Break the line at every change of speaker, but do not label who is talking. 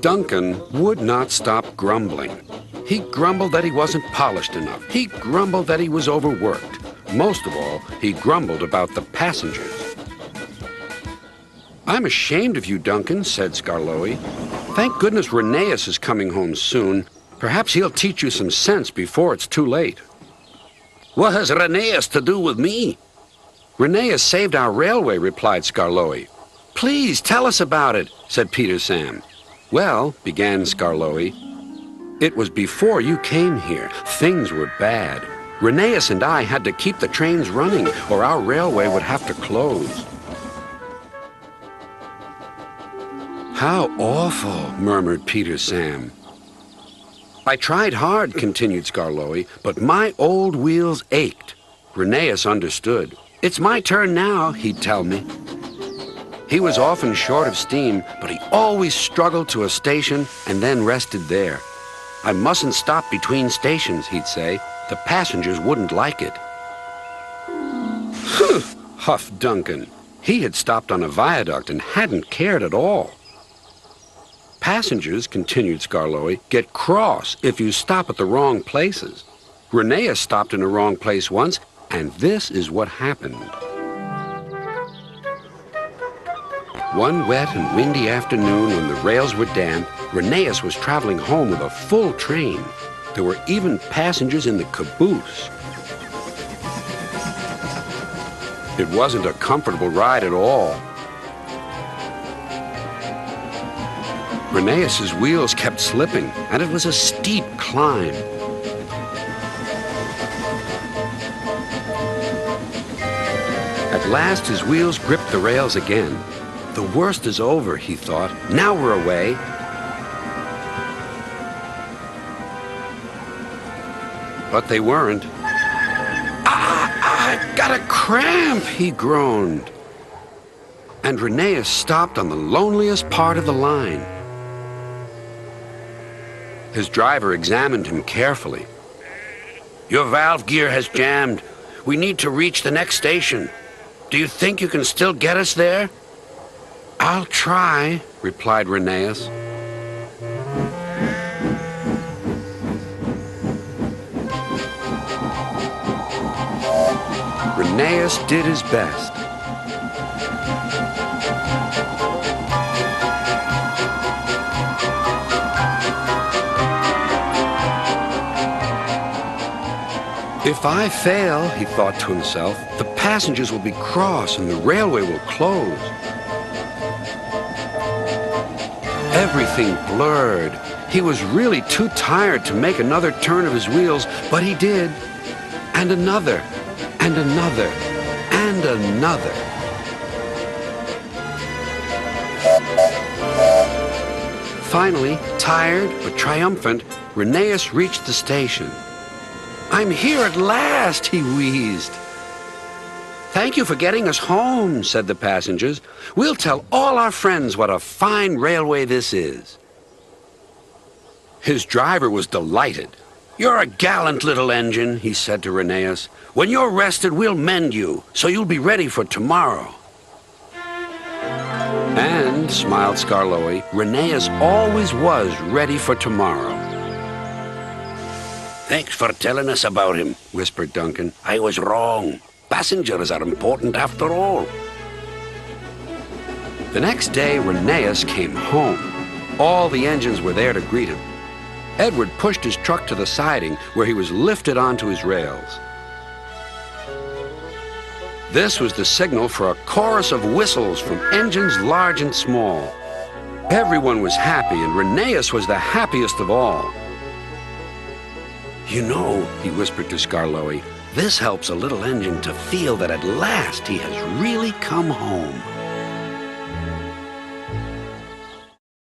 Duncan would not stop grumbling. He grumbled that he wasn't polished enough. He grumbled that he was overworked. Most of all, he grumbled about the passengers. "I'm ashamed of you, Duncan," said Skarloey. "Thank goodness Rheneas is coming home soon. Perhaps he'll teach you some sense before it's too late."
"What has Rheneas to do with me?"
"Rheneas saved our railway," replied Skarloey. "Please tell us about it," said Peter Sam. "Well," began Skarloey, "it was before you came here. Things were bad. Rheneas and I had to keep the trains running, or our railway would have to close." "How awful," murmured Peter Sam. "I tried hard," continued Skarloey, "but my old wheels ached." Rheneas understood. "It's my turn now," he'd tell me. He was often short of steam, but he always struggled to a station and then rested there. "I mustn't stop between stations," he'd say. "The passengers wouldn't like it." "Humph," huffed Duncan. He had stopped on a viaduct and hadn't cared at all. "Passengers," continued Skarloey, "get cross if you stop at the wrong places. Rheneas stopped in the wrong place once, and this is what happened." One wet and windy afternoon when the rails were damp, Rheneas was traveling home with a full train. There were even passengers in the caboose. It wasn't a comfortable ride at all. Rheneas's wheels kept slipping, and it was a steep climb. At last, his wheels gripped the rails again. The worst is over, he thought. Now we're away. But they weren't. I got a cramp, he groaned. And Rheneas stopped on the loneliest part of the line. His driver examined him carefully. "Your valve gear has jammed. We need to reach the next station. Do you think you can still get us there?" "I'll try," replied Rheneas. Rheneas did his best. "If I fail," he thought to himself, "the passengers will be cross and the railway will close." Everything blurred. He was really too tired to make another turn of his wheels, but he did. And another, and another, and another. Finally, tired but triumphant, Rheneas reached the station. "I'm here at last," he wheezed. "Thank you for getting us home," said the passengers. "We'll tell all our friends what a fine railway this is." His driver was delighted. "You're a gallant little engine," he said to Rheneas. "When you're rested, we'll mend you, so you'll be ready for tomorrow." And, smiled Skarloey, Rheneas always was ready for tomorrow.
"Thanks for telling us about him," whispered Duncan. "I was wrong. Passengers are important after all."
The next day, Rheneas came home. All the engines were there to greet him. Edward pushed his truck to the siding, where he was lifted onto his rails. This was the signal for a chorus of whistles from engines large and small. Everyone was happy, and Rheneas was the happiest of all. "You know," he whispered to Skarloey, "this helps a little engine to feel that at last he has really come home."